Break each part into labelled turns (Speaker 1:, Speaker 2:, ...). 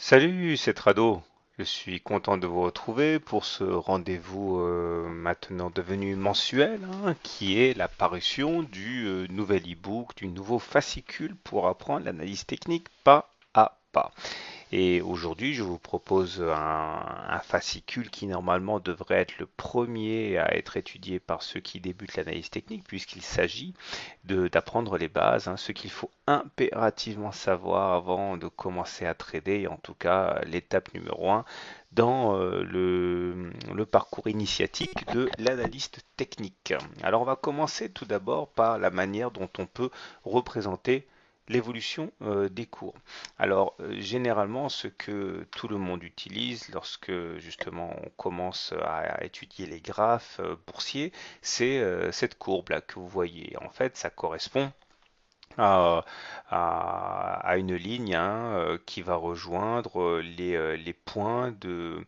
Speaker 1: Salut, c'est Trado. Je suis content de vous retrouver pour ce rendez-vous maintenant devenu mensuel, qui est la parution du nouvel e-book, du nouveau fascicule pour apprendre l'analyse technique pas à pas. Et aujourd'hui, je vous propose un fascicule qui normalement devrait être le premier à être étudié par ceux qui débutent l'analyse technique, puisqu'il s'agit d'apprendre les bases, ce qu'il faut impérativement savoir avant de commencer à trader, et en tout cas l'étape numéro un dans le parcours initiatique de l'analyste technique. Alors on va commencer tout d'abord par la manière dont on peut représenter l'évolution des cours. Alors, généralement, ce que tout le monde utilise lorsque justement on commence à étudier les graphes boursiers, c'est cette courbe-là que vous voyez. En fait, ça correspond à, à une ligne qui va rejoindre les points de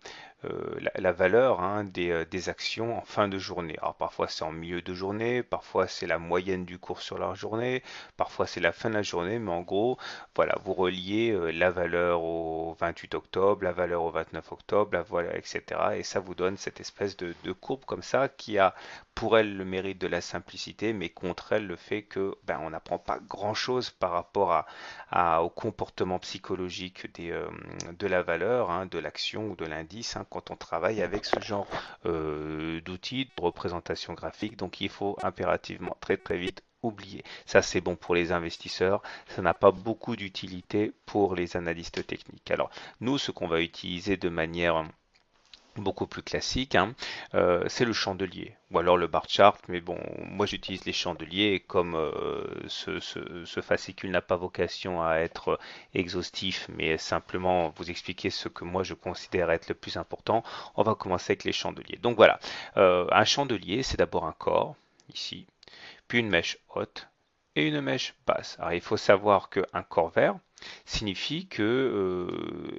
Speaker 1: la valeur des actions en fin de journée. Alors parfois c'est en milieu de journée, parfois c'est la moyenne du cours sur la journée, parfois c'est la fin de la journée, mais en gros, voilà, vous reliez la valeur au 28 octobre, la valeur au 29 octobre, la voilà, etc. Et ça vous donne cette espèce de courbe comme ça qui a pour elle le mérite de la simplicité, mais contre elle le fait que on n'apprend pas grand-chose par rapport au comportement psychologique de la valeur, de l'action ou de l'indice, quand on travaille avec ce genre d'outils de représentation graphique. Donc il faut impérativement très très vite oublier. Ça c'est bon pour les investisseurs, ça n'a pas beaucoup d'utilité pour les analystes techniques. Alors nous, ce qu'on va utiliser de manière beaucoup plus classique, c'est le chandelier ou alors le bar chart. Mais bon, moi j'utilise les chandeliers et comme ce fascicule n'a pas vocation à être exhaustif, mais simplement vous expliquer ce que moi je considère être le plus important, on va commencer avec les chandeliers. Donc voilà, un chandelier, c'est d'abord un corps, ici, puis une mèche haute et une mèche basse. Alors il faut savoir qu'un corps vert signifie que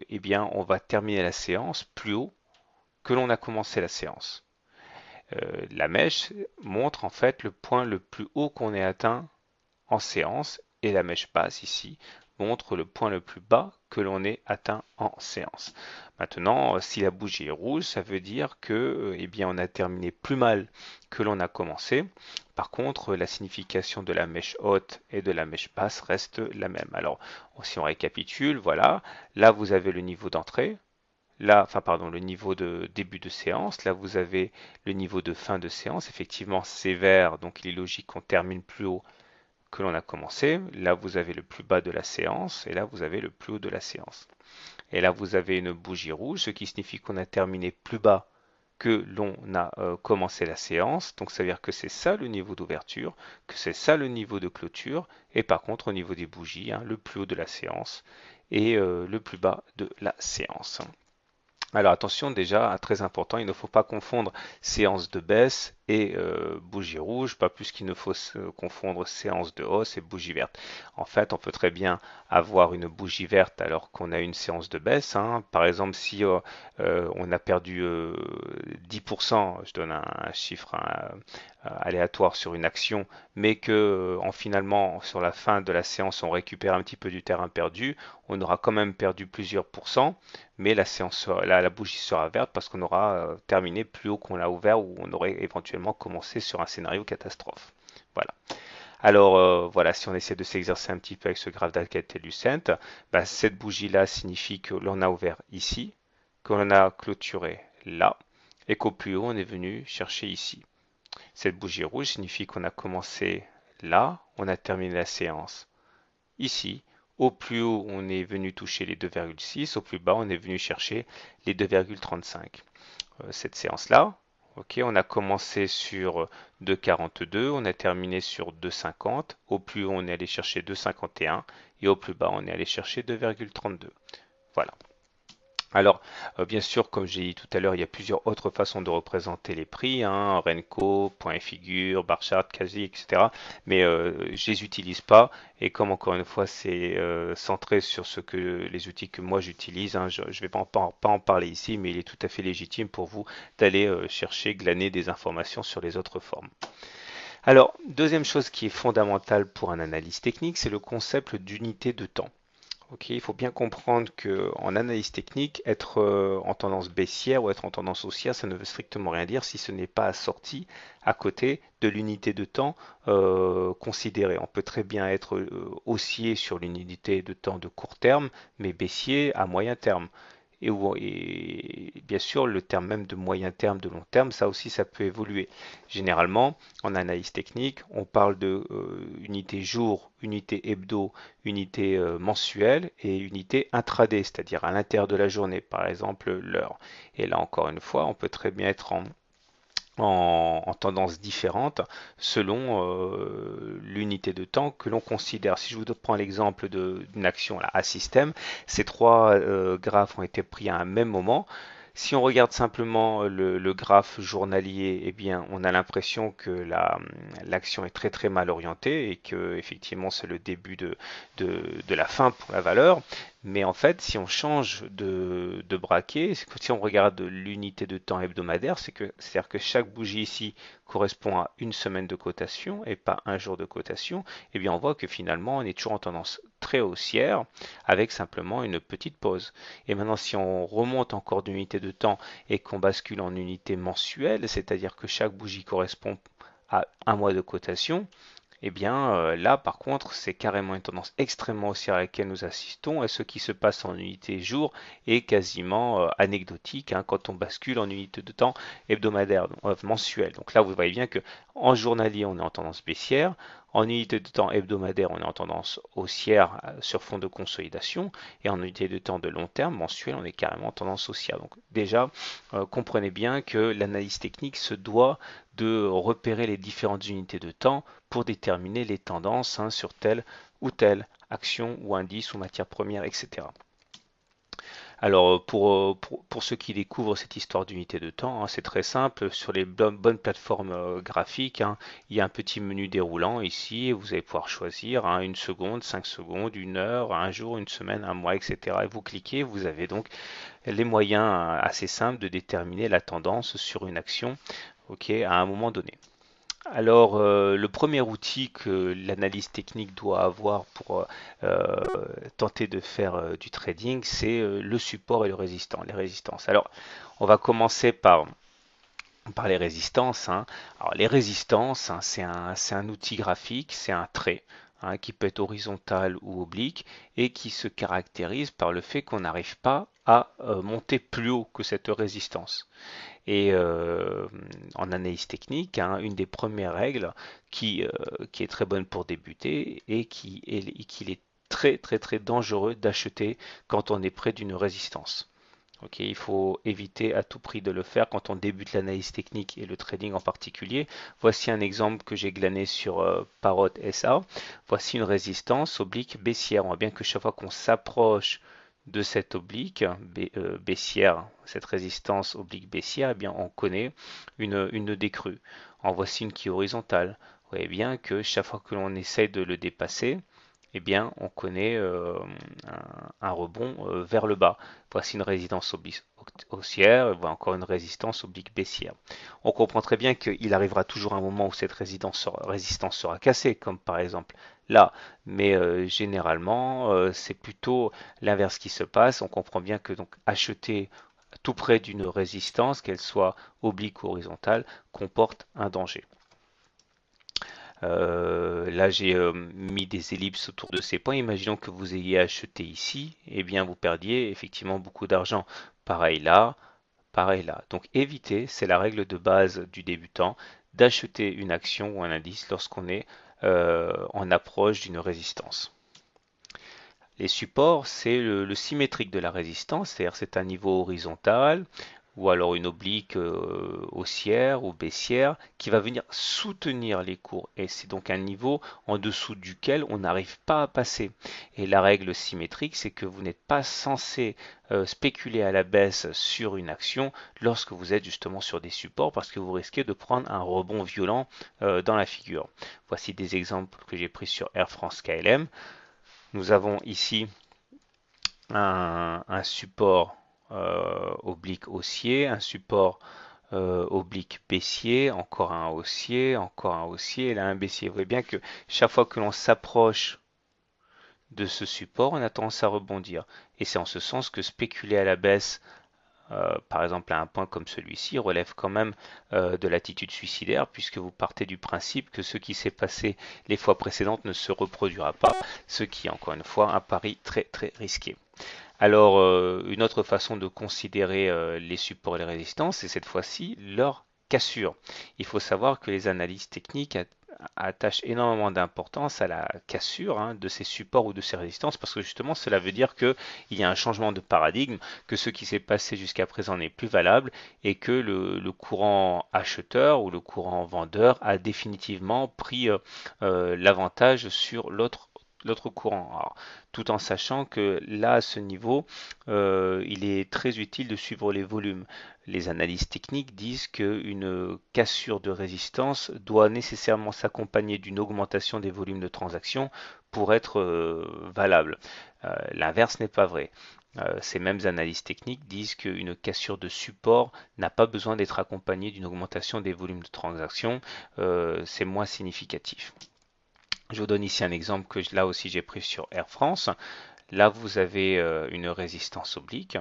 Speaker 1: eh bien, on va terminer la séance plus haut que l'on a commencé la séance. La mèche montre en fait le point le plus haut qu'on ait atteint en séance et la mèche basse ici montre le point le plus bas que l'on ait atteint en séance. Maintenant, si la bougie est rouge, ça veut dire que eh bien, on a terminé plus mal que l'on a commencé. Par contre, la signification de la mèche haute et de la mèche basse reste la même. Alors, si on récapitule, voilà, là vous avez le niveau d'entrée, là, enfin pardon, le niveau de début de séance. Là, vous avez le niveau de fin de séance. Effectivement, c'est vert, donc il est logique qu'on termine plus haut que l'on a commencé. Là, vous avez le plus bas de la séance, et là, vous avez le plus haut de la séance. Et là, vous avez une bougie rouge, ce qui signifie qu'on a terminé plus bas que l'on a commencé la séance. Donc, ça veut dire que c'est ça le niveau d'ouverture, que c'est ça le niveau de clôture, et par contre, au niveau des bougies, le plus haut de la séance et le plus bas de la séance. Alors attention déjà, très important, il ne faut pas confondre séance de baisse et bougie rouge, pas plus qu'il ne faut confondre séance de hausse et bougie verte. En fait, on peut très bien avoir une bougie verte alors qu'on a une séance de baisse. Par exemple, si on a perdu 10%, je donne un chiffre aléatoire sur une action, mais que finalement sur la fin de la séance on récupère un petit peu du terrain perdu, on aura quand même perdu plusieurs pourcents, mais la bougie sera verte parce qu'on aura terminé plus haut qu'on l'a ouvert ou on aurait éventuellement commencé sur un scénario catastrophe. Voilà. Alors voilà, si on essaie de s'exercer un petit peu avec ce graphe d'Alcatel-Lucent, cette bougie-là signifie que l'on a ouvert ici, que l'on a clôturé là, et qu'au plus haut on est venu chercher ici. Cette bougie rouge signifie qu'on a commencé là, on a terminé la séance ici. Au plus haut, on est venu toucher les 2,6. Au plus bas, on est venu chercher les 2,35. Cette séance-là, ok, on a commencé sur 2,42, on a terminé sur 2,50. Au plus haut, on est allé chercher 2,51 et au plus bas, on est allé chercher 2,32. Voilà. Alors, bien sûr, comme j'ai dit tout à l'heure, il y a plusieurs autres façons de représenter les prix, Renko, point et figure, bar chart, quasi, etc. Mais je les utilise pas. Et comme encore une fois, c'est centré sur ce que les outils que moi j'utilise, je ne vais pas en parler ici, mais il est tout à fait légitime pour vous d'aller chercher, glaner des informations sur les autres formes. Alors, deuxième chose qui est fondamentale pour un analyse technique, c'est le concept d'unité de temps. Ok, il faut bien comprendre que en analyse technique, être en tendance baissière ou être en tendance haussière, ça ne veut strictement rien dire si ce n'est pas assorti à côté de l'unité de temps considérée. On peut très bien être haussier sur l'unité de temps de court terme, mais baissier à moyen terme. Et bien sûr, le terme même de moyen terme, de long terme, ça aussi, ça peut évoluer. Généralement, en analyse technique, on parle de unité jour, unité hebdo, unité mensuelle et unité intraday, c'est-à-dire à l'intérieur de la journée, par exemple l'heure. Et là, encore une fois, on peut très bien être en tendances différentes selon l'unité de temps que l'on considère. Si je vous prends l'exemple d'une action là, à système, ces trois graphes ont été pris à un même moment. Si on regarde simplement le graphe journalier, eh bien, on a l'impression que l'action est très très mal orientée et que effectivement c'est le début de la fin pour la valeur. Mais en fait, si on change de braquet, si on regarde l'unité de temps hebdomadaire, c'est-à-dire que chaque bougie ici correspond à une semaine de cotation et pas un jour de cotation, eh bien on voit que finalement on est toujours en tendance très haussière avec simplement une petite pause. Et maintenant, si on remonte encore d'unité de temps et qu'on bascule en unité mensuelle, c'est-à-dire que chaque bougie correspond à un mois de cotation, eh bien, là, par contre, c'est carrément une tendance extrêmement haussière à laquelle nous assistons, et ce qui se passe en unité jour est quasiment anecdotique hein, quand on bascule en unité de temps hebdomadaire, mensuelle. Donc là, vous voyez bien que en journalier, on est en tendance baissière, en unité de temps hebdomadaire, on est en tendance haussière sur fond de consolidation, et en unité de temps de long terme, mensuel, on est carrément en tendance haussière. Donc déjà, comprenez bien que l'analyse technique se doit de repérer les différentes unités de temps pour déterminer les tendances hein, sur telle ou telle action ou indice ou matière première, etc. Alors pour ceux qui découvrent cette histoire d'unité de temps, hein, c'est très simple. Sur les bonnes plateformes graphiques, hein, il y a un petit menu déroulant ici et vous allez pouvoir choisir hein, une seconde, 5 secondes, une heure, un jour, une semaine, un mois, etc. Et vous cliquez, vous avez donc les moyens assez simples de déterminer la tendance sur une action ok, à un moment donné. Alors, le premier outil que l'analyse technique doit avoir pour tenter de faire du trading, c'est le support et les résistances. Alors, on va commencer par les résistances. Hein. Alors, les résistances, hein, c'est un outil graphique, c'est un trait hein, qui peut être horizontal ou oblique et qui se caractérise par le fait qu'on n'arrive pas à monter plus haut que cette résistance. Et en analyse technique, hein, une des premières règles qui est très bonne pour débuter et qu'il est très très très dangereux d'acheter quand on est près d'une résistance. Ok, il faut éviter à tout prix de le faire quand on débute l'analyse technique et le trading en particulier. Voici un exemple que j'ai glané sur Parrot SA. Voici une résistance oblique baissière. On voit bien que chaque fois qu'on s'approche de cette oblique baissière, cette résistance oblique baissière, eh bien on connaît une décrue. En voici une qui est horizontale. Vous voyez bien que chaque fois que l'on essaye de le dépasser, eh bien, on connaît un rebond vers le bas. Voici une résistance haussière, et encore une résistance oblique baissière. On comprend très bien qu'il arrivera toujours un moment où cette résistance sera cassée, comme par exemple là, mais généralement, c'est plutôt l'inverse qui se passe. On comprend bien que donc acheter tout près d'une résistance, qu'elle soit oblique ou horizontale, comporte un danger. Là, j'ai mis des ellipses autour de ces points. Imaginons que vous ayez acheté ici, et bien vous perdiez effectivement beaucoup d'argent. Pareil là, pareil là. Donc évitez, c'est la règle de base du débutant, d'acheter une action ou un indice lorsqu'on est en approche d'une résistance. Les supports, c'est le symétrique de la résistance, c'est-à-dire c'est un niveau horizontal ou alors une oblique haussière ou baissière qui va venir soutenir les cours. Et c'est donc un niveau en dessous duquel on n'arrive pas à passer. Et la règle symétrique, c'est que vous n'êtes pas censé spéculer à la baisse sur une action lorsque vous êtes justement sur des supports parce que vous risquez de prendre un rebond violent dans la figure. Voici des exemples que j'ai pris sur Air France KLM. Nous avons ici un support oblique haussier, un support oblique baissier, encore un haussier, et là un baissier. Vous voyez bien que chaque fois que l'on s'approche de ce support, on a tendance à rebondir. Et c'est en ce sens que spéculer à la baisse, par exemple à un point comme celui-ci, relève quand même de l'attitude suicidaire, puisque vous partez du principe que ce qui s'est passé les fois précédentes ne se reproduira pas, ce qui est encore une fois un pari très très risqué. Alors, une autre façon de considérer les supports et les résistances, c'est cette fois-ci leur cassure. Il faut savoir que les analyses techniques attachent énormément d'importance à la cassure de ces supports ou de ces résistances parce que justement cela veut dire qu'il y a un changement de paradigme, que ce qui s'est passé jusqu'à présent n'est plus valable et que le courant acheteur ou le courant vendeur a définitivement pris l'avantage sur l'autre courant. Alors, tout en sachant que là, à ce niveau, il est très utile de suivre les volumes. Les analyses techniques disent qu'une cassure de résistance doit nécessairement s'accompagner d'une augmentation des volumes de transactions pour être valable. L'inverse n'est pas vrai. Ces mêmes analyses techniques disent qu'une cassure de support n'a pas besoin d'être accompagnée d'une augmentation des volumes de transactions. C'est moins significatif. Je vous donne ici un exemple que là aussi j'ai pris sur Air France. Là, vous avez une résistance oblique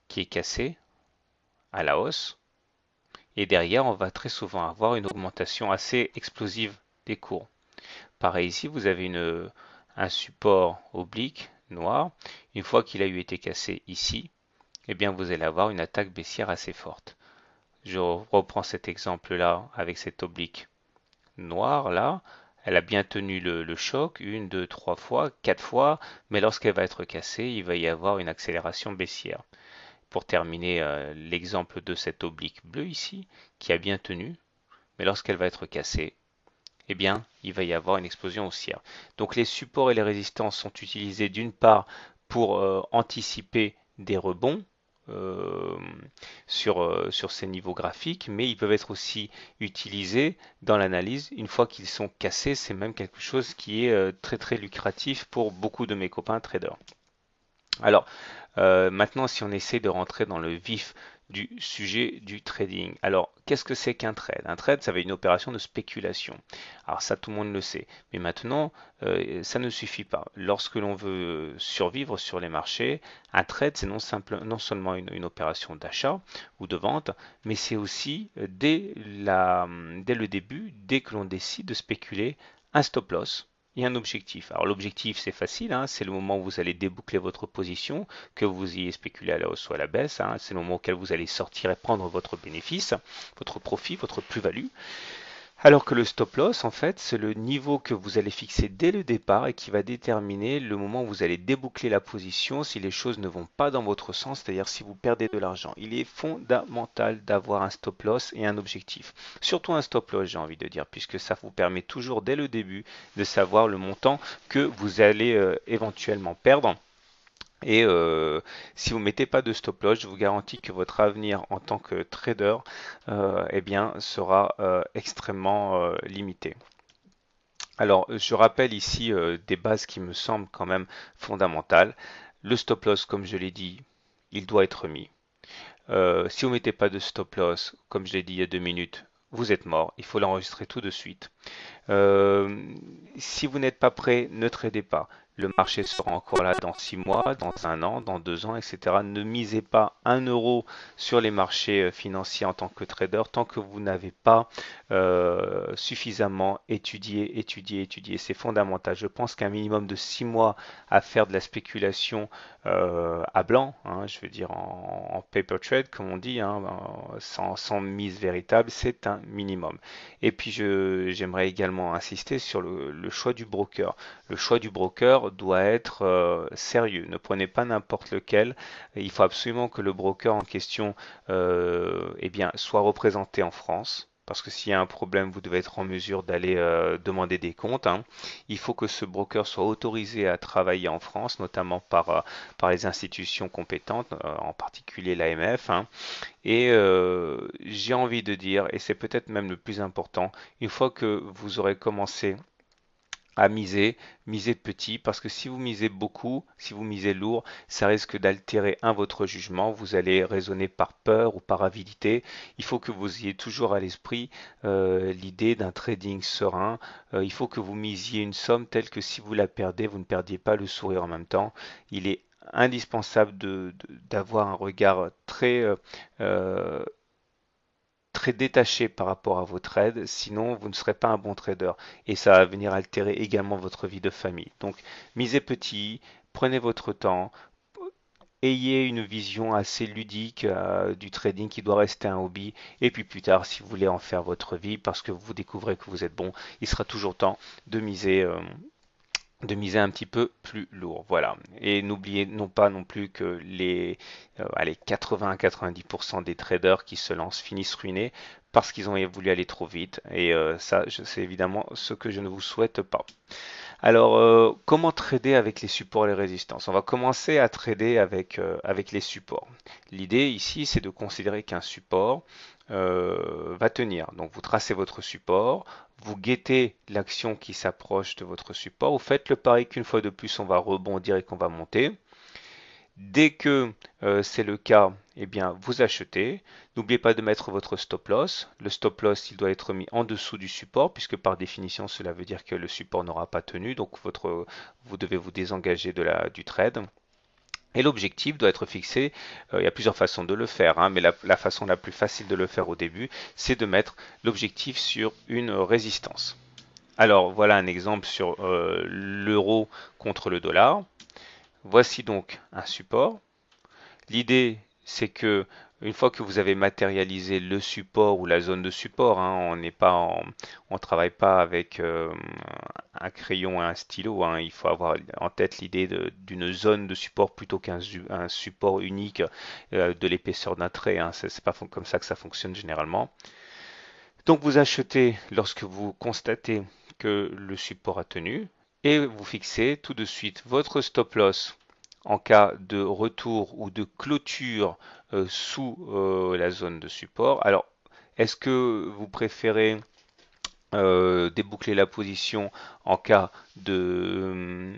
Speaker 1: qui est cassée à la hausse. Et derrière, on va très souvent avoir une augmentation assez explosive des cours. Pareil ici, vous avez un support oblique noir. Une fois qu'il a eu été cassé ici, eh bien, vous allez avoir une attaque baissière assez forte. Je reprends cet exemple-là avec cette oblique noire là. Elle a bien tenu le choc, une, deux, trois fois, quatre fois, mais lorsqu'elle va être cassée, il va y avoir une accélération baissière. Pour terminer, l'exemple de cette oblique bleue ici, qui a bien tenu, mais lorsqu'elle va être cassée, eh bien, il va y avoir une explosion haussière. Donc les supports et les résistances sont utilisés d'une part pour anticiper des rebonds, euh, sur ces niveaux graphiques, mais ils peuvent être aussi utilisés dans l'analyse. Une fois qu'ils sont cassés, c'est même quelque chose qui est très très lucratif pour beaucoup de mes copains traders. Alors, maintenant, si on essaie de rentrer dans le vif du sujet du trading. Alors, qu'est-ce que c'est qu'un trade? Un trade, ça va être une opération de spéculation. Alors ça, tout le monde le sait. Mais maintenant, ça ne suffit pas. Lorsque l'on veut survivre sur les marchés, un trade, c'est non seulement une opération d'achat ou de vente, mais c'est aussi, dès le début, dès que l'on décide de spéculer, un stop loss et un objectif. Alors l'objectif c'est facile, c'est le moment où vous allez déboucler votre position, que vous ayez spéculé à la hausse ou à la baisse, c'est le moment auquel vous allez sortir et prendre votre bénéfice, votre profit, votre plus-value. Alors que le stop loss, en fait, c'est le niveau que vous allez fixer dès le départ et qui va déterminer le moment où vous allez déboucler la position si les choses ne vont pas dans votre sens, c'est-à-dire si vous perdez de l'argent. Il est fondamental d'avoir un stop loss et un objectif. Surtout un stop loss, j'ai envie de dire, puisque ça vous permet toujours dès le début de savoir le montant que vous allez éventuellement perdre. Et si vous ne mettez pas de stop loss, je vous garantis que votre avenir en tant que trader eh bien, sera extrêmement limité. Alors, je rappelle ici des bases qui me semblent quand même fondamentales. Le stop loss, comme je l'ai dit, il doit être mis. Si vous ne mettez pas de stop loss, comme je l'ai dit il y a 2 minutes, vous êtes mort. Il faut l'enregistrer tout de suite. Euh, Si vous n'êtes pas prêt, ne tradez pas. Le marché sera encore là dans 6 mois, dans un an, dans 2 ans, etc. Ne misez pas 1 euro sur les marchés financiers en tant que trader tant que vous n'avez pas suffisamment étudié. C'est fondamental. Je pense qu'un minimum de 6 mois à faire de la spéculation à blanc, je veux dire en paper trade, comme on dit, sans mise véritable, c'est un minimum. Et puis j'aimerais également insister sur le choix du broker. Le choix du broker doit être sérieux. Ne prenez pas n'importe lequel. Il faut absolument que le broker en question eh bien, soit représenté en France. Parce que s'il y a un problème, vous devez être en mesure d'aller demander des comptes. Il faut que ce broker soit autorisé à travailler en France, notamment par les institutions compétentes, en particulier l'AMF. Et j'ai envie de dire, et c'est peut-être même le plus important, une fois que vous aurez commencé à miser, misez petit parce que si vous misez beaucoup, si vous misez lourd, ça risque d'altérer votre jugement, vous allez raisonner par peur ou par avidité. Il faut que vous ayez toujours à l'esprit l'idée d'un trading serein. Il faut que vous misiez une somme telle que si vous la perdez, vous ne perdiez pas le sourire en même temps. Il est indispensable d'avoir un regard euh, très détaché par rapport à vos trades, sinon vous ne serez pas un bon trader et ça va venir altérer également votre vie de famille. Donc misez petit, prenez votre temps, ayez une vision assez ludique du trading qui doit rester un hobby et puis plus tard si vous voulez en faire votre vie parce que vous découvrez que vous êtes bon, il sera toujours temps de miser un petit peu plus lourd. Voilà. Et n'oubliez non pas non plus que allez, 80 à 90% des traders qui se lancent finissent ruinés parce qu'ils ont voulu aller trop vite. Et ça, c'est évidemment ce que je ne vous souhaite pas. Alors, comment trader avec les supports et les résistances? On va commencer à trader avec les supports. L'idée ici, c'est de considérer qu'un support va tenir. Donc, vous tracez votre support, vous guettez l'action qui s'approche de votre support, vous faites le pari qu'une fois de plus, on va rebondir et qu'on va monter. Dès que c'est le cas, eh bien, vous achetez. N'oubliez pas de mettre votre stop loss. Le stop loss, il doit être mis en dessous du support, puisque par définition, cela veut dire que le support n'aura pas tenu. Donc, vous devez vous désengager du trade. Et l'objectif doit être fixé. Il y a plusieurs façons de le faire, hein, mais la façon la plus facile de le faire au début, c'est de mettre l'objectif sur une résistance. Alors, voilà un exemple sur l'euro contre le dollar. Voici donc un support. L'idée, c'est que une fois que vous avez matérialisé le support ou la zone de support, hein, on travaille pas avec un crayon et un stylo, hein, il faut avoir en tête l'idée d'une zone de support plutôt qu'un support unique de l'épaisseur d'un trait. Hein, c'est pas comme ça que ça fonctionne généralement. Donc vous achetez lorsque vous constatez que le support a tenu et vous fixez tout de suite votre stop loss en cas de retour ou de clôture sous la zone de support. Alors, est-ce que vous préférez déboucler la position en cas de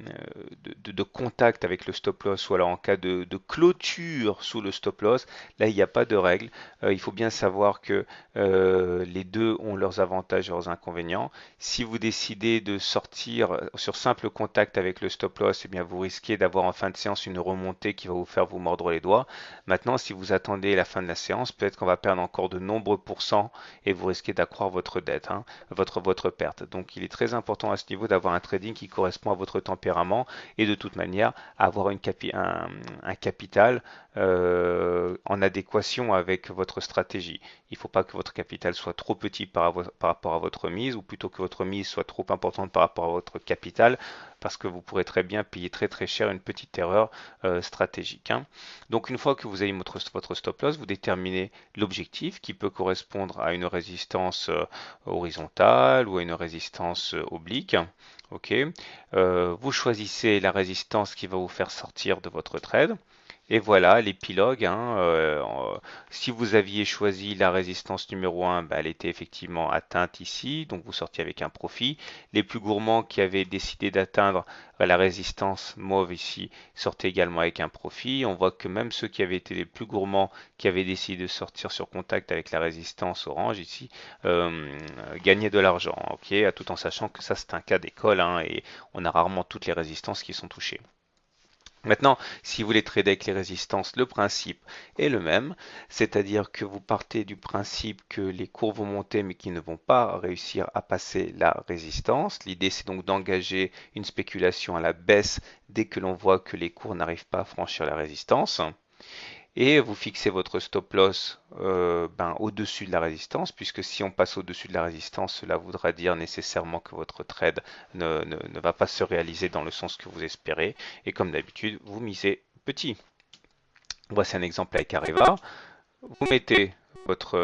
Speaker 1: contact avec le stop loss ou alors en cas de clôture sous le stop loss? Là, il n'y a pas de règle. Il faut bien savoir que les deux ont leurs avantages et leurs inconvénients. Si vous décidez de sortir sur simple contact avec le stop loss, eh bien vous risquez d'avoir en fin de séance une remontée qui va vous faire vous mordre les doigts. Maintenant, si vous attendez la fin de la séance, peut-être qu'on va perdre encore de nombreux pourcents et vous risquez d'accroître votre dette, hein, votre perte. Donc il est très important à ce niveau d'avoir un trading qui correspond à votre tempérament et de toute manière avoir un capital en adéquation avec votre stratégie. Il ne faut pas que votre capital soit trop petit par rapport à votre mise ou plutôt que votre mise soit trop importante par rapport à votre capital parce que vous pourrez très bien payer très très cher une petite erreur stratégique, hein. Donc une fois que vous avez votre stop loss, vous déterminez l'objectif qui peut correspondre à une résistance horizontale ou à une résistance oblique. Ok. Vous choisissez la résistance qui va vous faire sortir de votre trade. Et voilà l'épilogue, hein, si vous aviez choisi la résistance numéro 1, bah, elle était effectivement atteinte ici, donc vous sortiez avec un profit. Les plus gourmands qui avaient décidé d'atteindre la résistance mauve ici sortaient également avec un profit. On voit que même ceux qui avaient été les plus gourmands, qui avaient décidé de sortir sur contact avec la résistance orange ici, gagnaient de l'argent, ok, tout en sachant que ça c'est un cas d'école, hein, et on a rarement toutes les résistances qui sont touchées. Maintenant, si vous voulez trader avec les résistances, le principe est le même, c'est-à-dire que vous partez du principe que les cours vont monter mais qu'ils ne vont pas réussir à passer la résistance. L'idée, c'est donc d'engager une spéculation à la baisse dès que l'on voit que les cours n'arrivent pas à franchir la résistance. Et vous fixez votre stop loss au-dessus de la résistance, puisque si on passe au-dessus de la résistance, cela voudra dire nécessairement que votre trade ne va pas se réaliser dans le sens que vous espérez. Et comme d'habitude, vous misez petit. Voici un exemple avec Areva. Vous mettez votre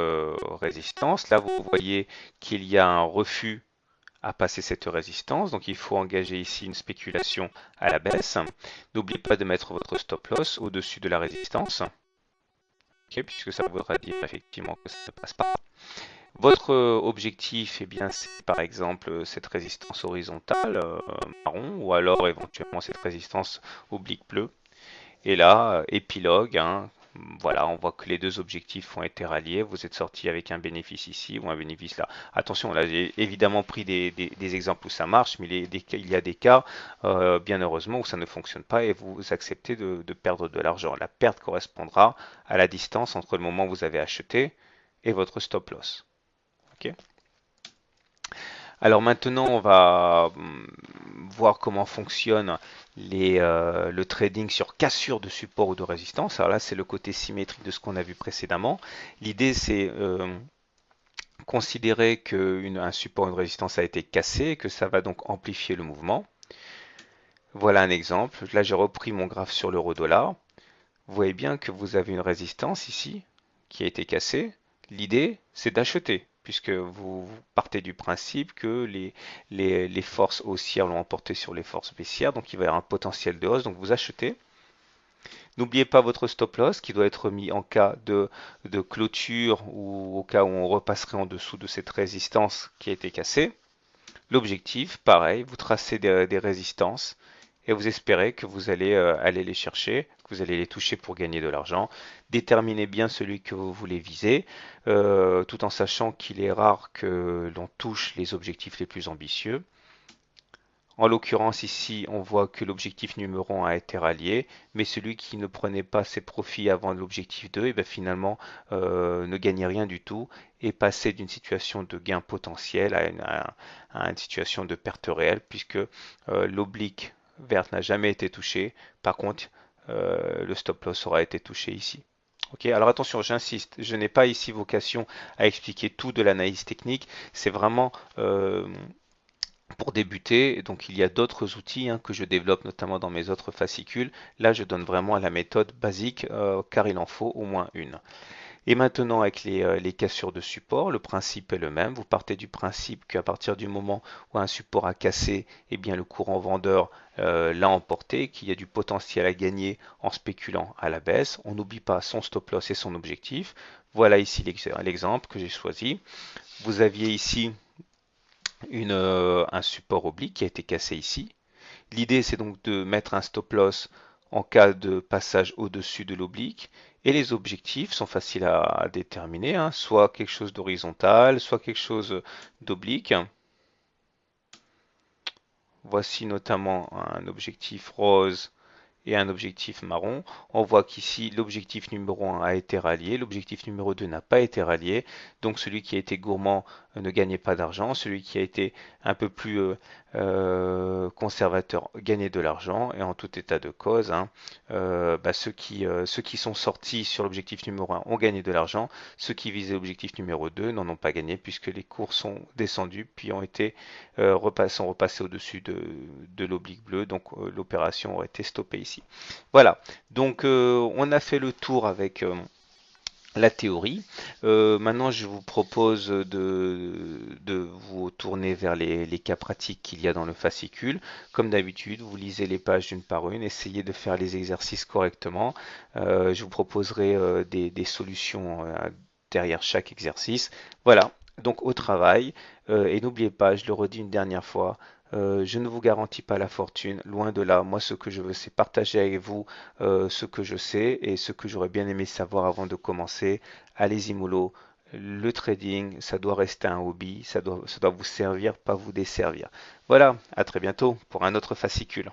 Speaker 1: résistance. Là, vous voyez qu'il y a un refus à passer cette résistance. Donc, il faut engager ici une spéculation à la baisse. N'oubliez pas de mettre votre stop loss au-dessus de la résistance. Puisque ça voudra dire effectivement que ça ne passe pas. Votre objectif, eh bien, c'est par exemple cette résistance horizontale marron, ou alors éventuellement cette résistance oblique bleue. Et là, épilogue, hein, voilà, on voit que les deux objectifs ont été ralliés. Vous êtes sorti avec un bénéfice ici ou un bénéfice là. Attention, là j'ai évidemment pris des exemples où ça marche, mais il y a des cas, bien heureusement, où ça ne fonctionne pas et vous acceptez de perdre de l'argent. La perte correspondra à la distance entre le moment où vous avez acheté et votre stop loss. Ok. Alors maintenant, on va voir comment fonctionne le trading sur cassure de support ou de résistance. Alors là, c'est le côté symétrique de ce qu'on a vu précédemment. L'idée, c'est considérer qu'un support ou une résistance a été cassé et que ça va donc amplifier le mouvement. Voilà un exemple. Là, j'ai repris mon graphe sur l'euro-dollar. Vous voyez bien que vous avez une résistance ici qui a été cassée. L'idée, c'est d'acheter, puisque vous partez du principe que les forces haussières l'ont emporté sur les forces baissières, donc il va y avoir un potentiel de hausse, donc vous achetez. N'oubliez pas votre stop loss qui doit être mis en cas de clôture ou au cas où on repasserait en dessous de cette résistance qui a été cassée. L'objectif, pareil, vous tracez des résistances et vous espérez que vous allez aller les chercher, que vous allez les toucher pour gagner de l'argent. Déterminez bien celui que vous voulez viser, tout en sachant qu'il est rare que l'on touche les objectifs les plus ambitieux. En l'occurrence ici, on voit que l'objectif numéro 1 a été rallié, mais celui qui ne prenait pas ses profits avant l'objectif 2, et bien finalement ne gagnait rien du tout et passait d'une situation de gain potentiel à une situation de perte réelle, puisque l'oblique verte n'a jamais été touché. Par contre, le stop loss aura été touché ici. Ok, alors attention, j'insiste, je n'ai pas ici vocation à expliquer tout de l'analyse technique, c'est vraiment pour débuter. Donc il y a d'autres outils que je développe notamment dans mes autres fascicules. Là, je donne vraiment la méthode basique car il en faut au moins une. Et maintenant, avec les cassures de support, le principe est le même. Vous partez du principe qu'à partir du moment où un support a cassé, eh bien, le courant vendeur l'a emporté, qu'il y a du potentiel à gagner en spéculant à la baisse. On n'oublie pas son stop loss et son objectif. Voilà ici l'exemple que j'ai choisi. Vous aviez ici un support oblique qui a été cassé ici. L'idée, c'est donc de mettre un stop loss en cas de passage au-dessus de l'oblique. Et les objectifs sont faciles à déterminer, soit quelque chose d'horizontal, soit quelque chose d'oblique. Voici notamment un objectif rose et un objectif marron. On voit qu'ici, l'objectif numéro 1 a été rallié, l'objectif numéro 2 n'a pas été rallié. Donc celui qui a été gourmand ne gagnait pas d'argent, celui qui a été un peu plus conservateur gagnait de l'argent. Et en tout état de cause, ceux qui sont sortis sur l'objectif numéro 1 ont gagné de l'argent. Ceux qui visaient l'objectif numéro 2 n'en ont pas gagné puisque les cours sont descendus puis sont repassés au-dessus de l'oblique bleu. Donc l'opération aurait été stoppée ici. Voilà, donc on a fait le tour avec la théorie. Maintenant, je vous propose de vous tourner vers les cas pratiques qu'il y a dans le fascicule. Comme d'habitude, vous lisez les pages une par une, essayez de faire les exercices correctement. Je vous proposerai des solutions derrière chaque exercice. Voilà, donc au travail. Et n'oubliez pas, je le redis une dernière fois, je ne vous garantis pas la fortune, loin de là. Moi, ce que je veux, c'est partager avec vous ce que je sais et ce que j'aurais bien aimé savoir avant de commencer. Allez-y, mollo. Le trading, ça doit rester un hobby, ça doit vous servir, pas vous desservir. Voilà, à très bientôt pour un autre fascicule.